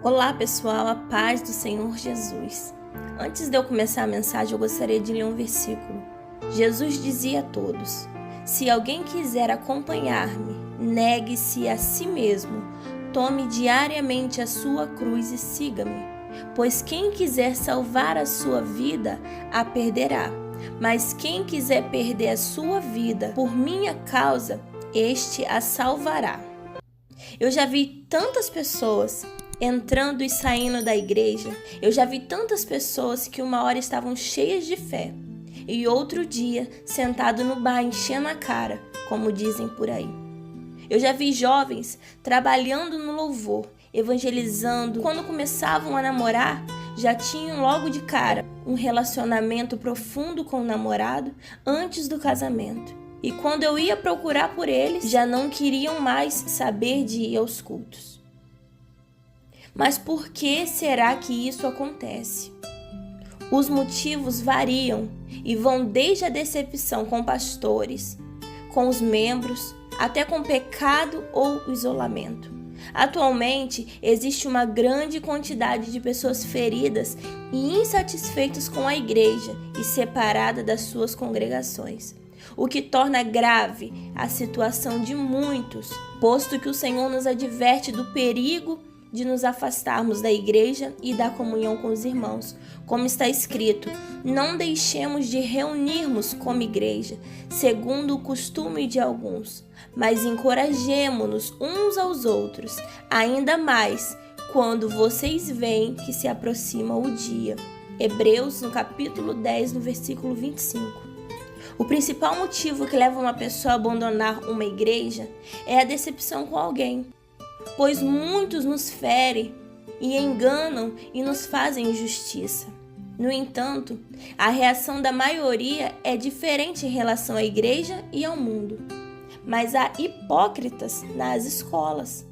Olá pessoal, a paz do Senhor Jesus. Antes de eu começar a mensagem, eu gostaria de ler um versículo. Jesus dizia a todos: se alguém quiser acompanhar-me, negue-se a si mesmo, tome diariamente a sua cruz e siga-me. Pois quem quiser salvar a sua vida, a perderá. Mas quem quiser perder a sua vida por minha causa, este a salvará. Eu já vi tantas pessoas entrando e saindo da igreja. Eu já vi tantas pessoas que uma hora estavam cheias de fé e outro dia sentado no bar enchendo a cara, como dizem por aí. Eu já vi jovens trabalhando no louvor, evangelizando. Quando começavam a namorar, já tinham logo de cara um relacionamento profundo com o namorado antes do casamento. E quando eu ia procurar por eles, já não queriam mais saber de ir aos cultos. Mas por que será que isso acontece? Os motivos variam e vão desde a decepção com pastores, com os membros, até com pecado ou isolamento. Atualmente, existe uma grande quantidade de pessoas feridas e insatisfeitas com a igreja e separadas das suas congregações, o que torna grave a situação de muitos, posto que o Senhor nos adverte do perigo de nos afastarmos da igreja e da comunhão com os irmãos. Como está escrito: não deixemos de reunirmos como igreja, segundo o costume de alguns, mas encorajemo-nos uns aos outros, ainda mais quando vocês veem que se aproxima o dia. Hebreus, no capítulo 10, no versículo 25. O principal motivo que leva uma pessoa a abandonar uma igreja é a decepção com alguém, pois muitos nos ferem e enganam e nos fazem injustiça. No entanto, a reação da maioria é diferente em relação à igreja e ao mundo. Mas há hipócritas nas escolas.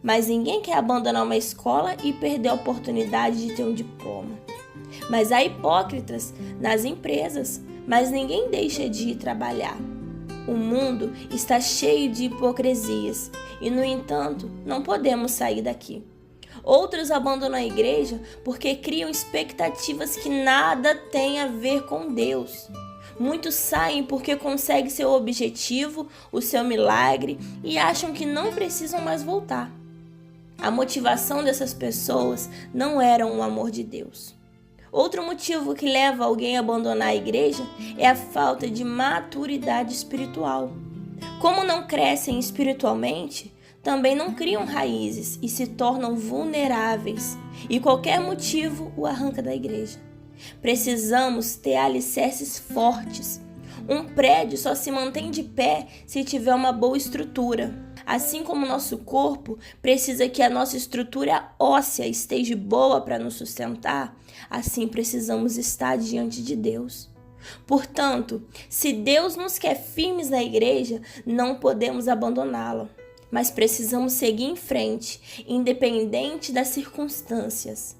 Mas ninguém quer abandonar uma escola e perder a oportunidade de ter um diploma. Mas há hipócritas nas empresas, mas ninguém deixa de ir trabalhar. O mundo está cheio de hipocrisias e, no entanto, não podemos sair daqui. Outros abandonam a igreja porque criam expectativas que nada têm a ver com Deus. Muitos saem porque conseguem seu objetivo, o seu milagre, e acham que não precisam mais voltar. A motivação dessas pessoas não era o amor de Deus. Outro motivo que leva alguém a abandonar a igreja é a falta de maturidade espiritual. Como não crescem espiritualmente, também não criam raízes e se tornam vulneráveis, e qualquer motivo o arranca da igreja. Precisamos ter alicerces fortes. Um prédio só se mantém de pé se tiver uma boa estrutura. Assim como nosso corpo precisa que a nossa estrutura óssea esteja boa para nos sustentar, assim precisamos estar diante de Deus. Portanto, se Deus nos quer firmes na igreja, não podemos abandoná-la, mas precisamos seguir em frente, independente das circunstâncias.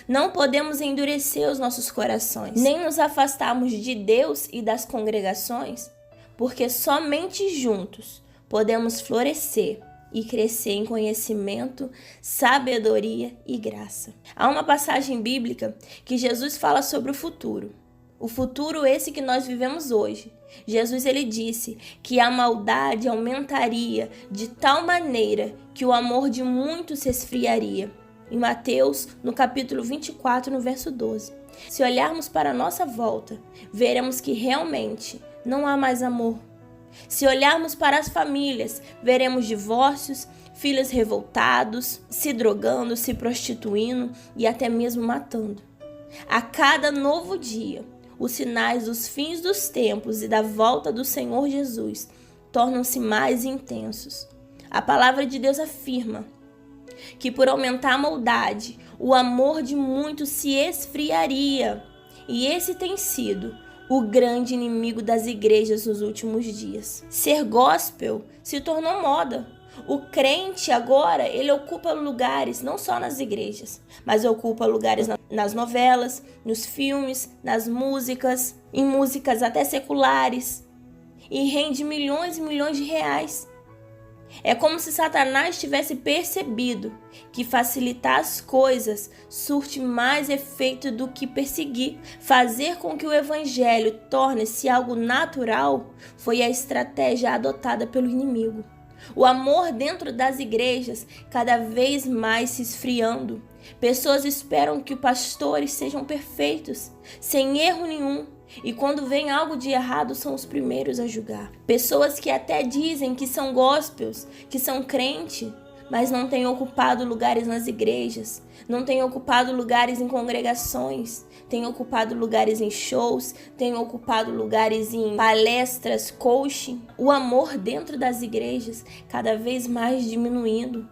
Não podemos endurecer os nossos corações, nem nos afastarmos de Deus e das congregações, porque somente juntos podemos florescer e crescer em conhecimento, sabedoria e graça. Há uma passagem bíblica que Jesus fala sobre o futuro. O futuro esse que nós vivemos hoje. Jesus ele disse que a maldade aumentaria de tal maneira que o amor de muitos se esfriaria. Em Mateus, no capítulo 24, no verso 12. Se olharmos para a nossa volta, veremos que realmente não há mais amor. Se olharmos para as famílias, veremos divórcios, filhos revoltados, se drogando, se prostituindo e até mesmo matando. A cada novo dia, os sinais dos fins dos tempos e da volta do Senhor Jesus tornam-se mais intensos. A palavra de Deus afirma que por aumentar a maldade, o amor de muitos se esfriaria. E esse tem sido o grande inimigo das igrejas nos últimos dias. Ser gospel se tornou moda. O crente agora, ele ocupa lugares não só nas igrejas, mas ocupa lugares nas novelas, nos filmes, nas músicas, em músicas até seculares, e rende milhões e milhões de reais. É como se Satanás tivesse percebido que facilitar as coisas surte mais efeito do que perseguir. Fazer com que o evangelho torne-se algo natural foi a estratégia adotada pelo inimigo. O amor dentro das igrejas cada vez mais se esfriando. Pessoas esperam que os pastores sejam perfeitos, sem erro nenhum. E quando vem algo de errado, são os primeiros a julgar. Pessoas que até dizem que são gospels, que são crente, mas não têm ocupado lugares nas igrejas, não têm ocupado lugares em congregações, têm ocupado lugares em shows, têm ocupado lugares em palestras, coaching. O amor dentro das igrejas cada vez mais diminuindo.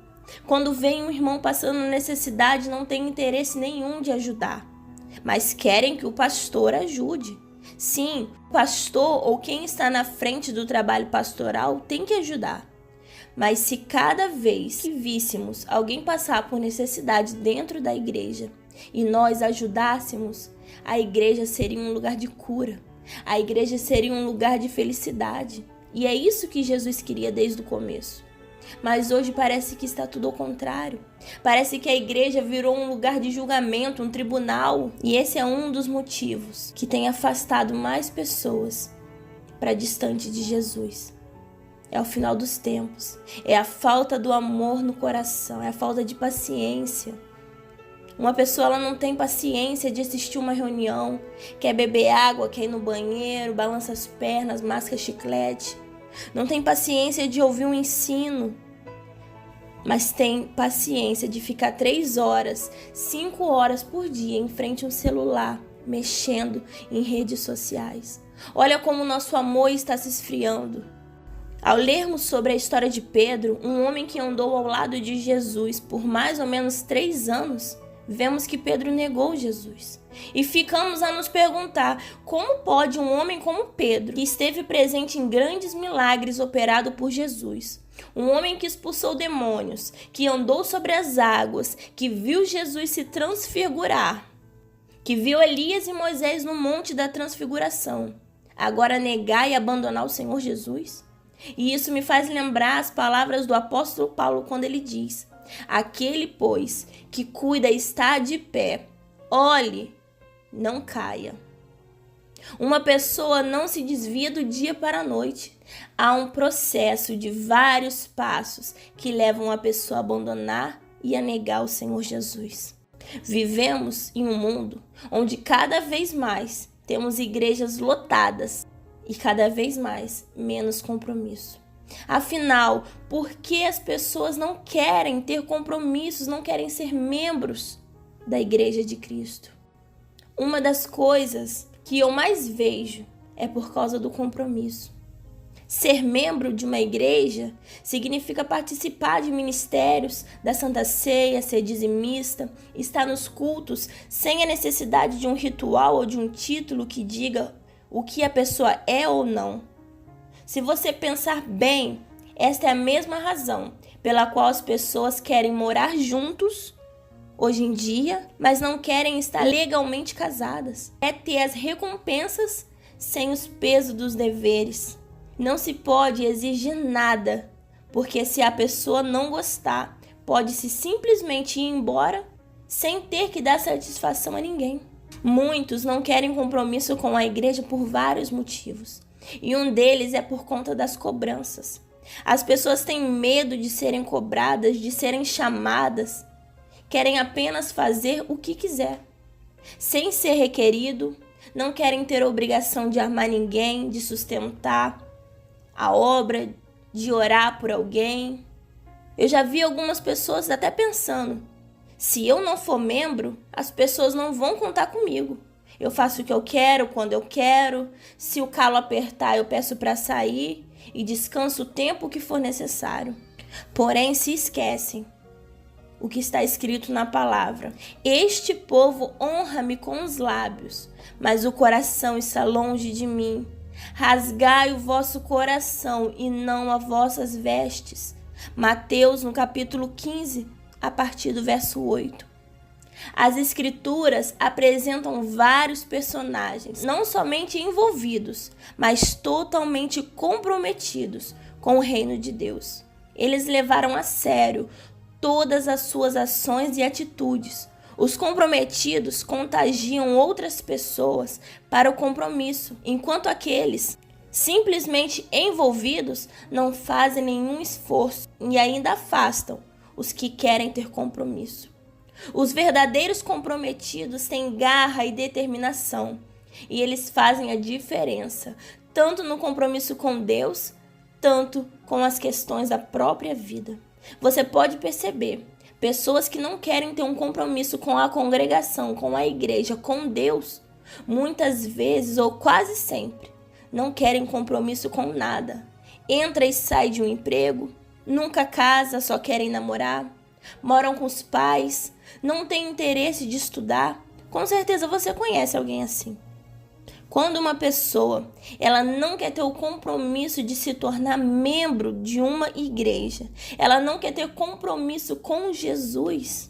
Quando vem um irmão passando necessidade, não tem interesse nenhum de ajudar, mas querem que o pastor ajude. Sim, o pastor ou quem está na frente do trabalho pastoral tem que ajudar. Mas se cada vez que víssemos alguém passar por necessidade dentro da igreja e nós ajudássemos, a igreja seria um lugar de cura. A igreja seria um lugar de felicidade. E é isso que Jesus queria desde o começo. Mas hoje parece que está tudo ao contrário. Parece que a igreja virou um lugar de julgamento, um tribunal. E esse é um dos motivos que tem afastado mais pessoas para distante de Jesus. É o final dos tempos. É a falta do amor no coração. É a falta de paciência. Uma pessoa ela não tem paciência de assistir uma reunião, quer beber água, quer ir no banheiro, balança as pernas, masca chiclete. Não tem paciência de ouvir um ensino, mas tem paciência de ficar 3 horas, 5 horas por dia em frente a um celular, mexendo em redes sociais. Olha como o nosso amor está se esfriando. Ao lermos sobre a história de Pedro, um homem que andou ao lado de Jesus por mais ou menos 3 anos, vemos que Pedro negou Jesus. E ficamos a nos perguntar como pode um homem como Pedro, que esteve presente em grandes milagres operados por Jesus, um homem que expulsou demônios, que andou sobre as águas, que viu Jesus se transfigurar, que viu Elias e Moisés no monte da transfiguração, agora negar e abandonar o Senhor Jesus? E isso me faz lembrar as palavras do apóstolo Paulo quando ele diz: aquele, pois, que cuida está de pé, olhe, não caia. Uma pessoa não se desvia do dia para a noite. Há um processo de vários passos que levam a pessoa a abandonar e a negar o Senhor Jesus. Vivemos em um mundo onde cada vez mais temos igrejas lotadas e cada vez mais menos compromisso. Afinal, por que as pessoas não querem ter compromissos, não querem ser membros da Igreja de Cristo? Uma das coisas que eu mais vejo é por causa do compromisso. Ser membro de uma igreja significa participar de ministérios, da Santa Ceia, ser dizimista, estar nos cultos sem a necessidade de um ritual ou de um título que diga o que a pessoa é ou não. Se você pensar bem, esta é a mesma razão pela qual as pessoas querem morar juntos hoje em dia, mas não querem estar legalmente casadas. É ter as recompensas sem os pesos dos deveres. Não se pode exigir nada, porque se a pessoa não gostar, pode-se simplesmente ir embora sem ter que dar satisfação a ninguém. Muitos não querem compromisso com a igreja por vários motivos. E um deles é por conta das cobranças. As pessoas têm medo de serem cobradas, de serem chamadas. Querem apenas fazer o que quiser, sem ser requerido. Não querem ter obrigação de armar ninguém, de sustentar a obra, de orar por alguém. Eu já vi algumas pessoas até pensando: se eu não for membro, as pessoas não vão contar comigo. Eu faço o que eu quero, quando eu quero. Se o calo apertar, eu peço para sair e descanso o tempo que for necessário. Porém, se esquecem o que está escrito na palavra: este povo honra-me com os lábios, mas o coração está longe de mim. Rasgai o vosso coração e não as vossas vestes. Mateus, no capítulo 15, a partir do verso 8. As escrituras apresentam vários personagens, não somente envolvidos, mas totalmente comprometidos com o reino de Deus. Eles levaram a sério todas as suas ações e atitudes. Os comprometidos contagiam outras pessoas para o compromisso, enquanto aqueles simplesmente envolvidos não fazem nenhum esforço e ainda afastam os que querem ter compromisso. Os verdadeiros comprometidos têm garra e determinação, e eles fazem a diferença, tanto no compromisso com Deus, tanto com as questões da própria vida. Você pode perceber, pessoas que não querem ter um compromisso com a congregação, com a igreja, com Deus, muitas vezes ou quase sempre, não querem compromisso com nada. Entra e sai de um emprego, nunca casa, só querem namorar, moram com os pais, não têm interesse de estudar. Com certeza você conhece alguém assim. Quando uma pessoa, ela não quer ter o compromisso de se tornar membro de uma igreja, ela não quer ter compromisso com Jesus,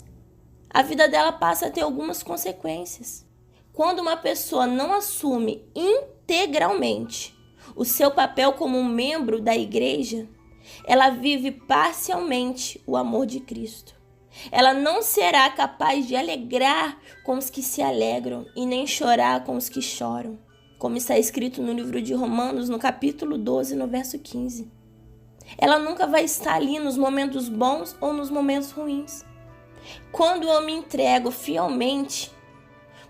a vida dela passa a ter algumas consequências. Quando uma pessoa não assume integralmente o seu papel como um membro da igreja, ela vive parcialmente o amor de Cristo. Ela não será capaz de alegrar com os que se alegram e nem chorar com os que choram, como está escrito no livro de Romanos, no capítulo 12, no verso 15. Ela nunca vai estar ali nos momentos bons ou nos momentos ruins. Quando eu me entrego fielmente,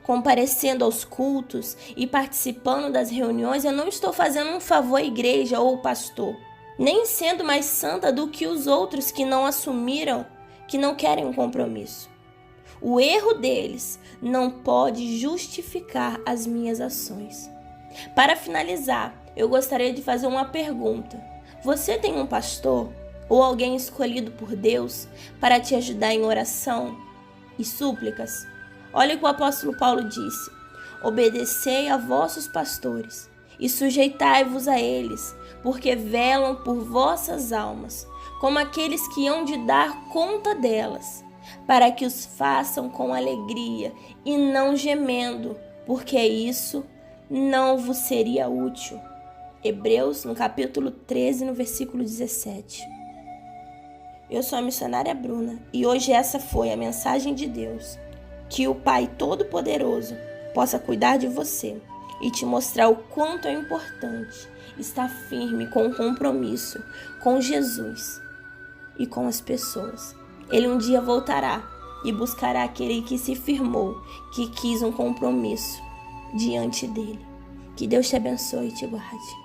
comparecendo aos cultos e participando das reuniões, eu não estou fazendo um favor à igreja ou ao pastor, nem sendo mais santa do que os outros que não assumiram, que não querem um compromisso. O erro deles não pode justificar as minhas ações. Para finalizar, eu gostaria de fazer uma pergunta. Você tem um pastor ou alguém escolhido por Deus para te ajudar em oração e súplicas? Olha o que o apóstolo Paulo disse: obedecei a vossos pastores e sujeitai-vos a eles, porque velam por vossas almas, como aqueles que hão de dar conta delas, para que os façam com alegria e não gemendo, porque isso não vos seria útil. Hebreus, no capítulo 13, no versículo 17. Eu sou a missionária Bruna e hoje essa foi a mensagem de Deus. Que o Pai Todo-Poderoso possa cuidar de você e te mostrar o quanto é importante estar firme com o compromisso com Jesus e com as pessoas. Ele um dia voltará e buscará aquele que se firmou, que quis um compromisso diante dele. Que Deus te abençoe e te guarde.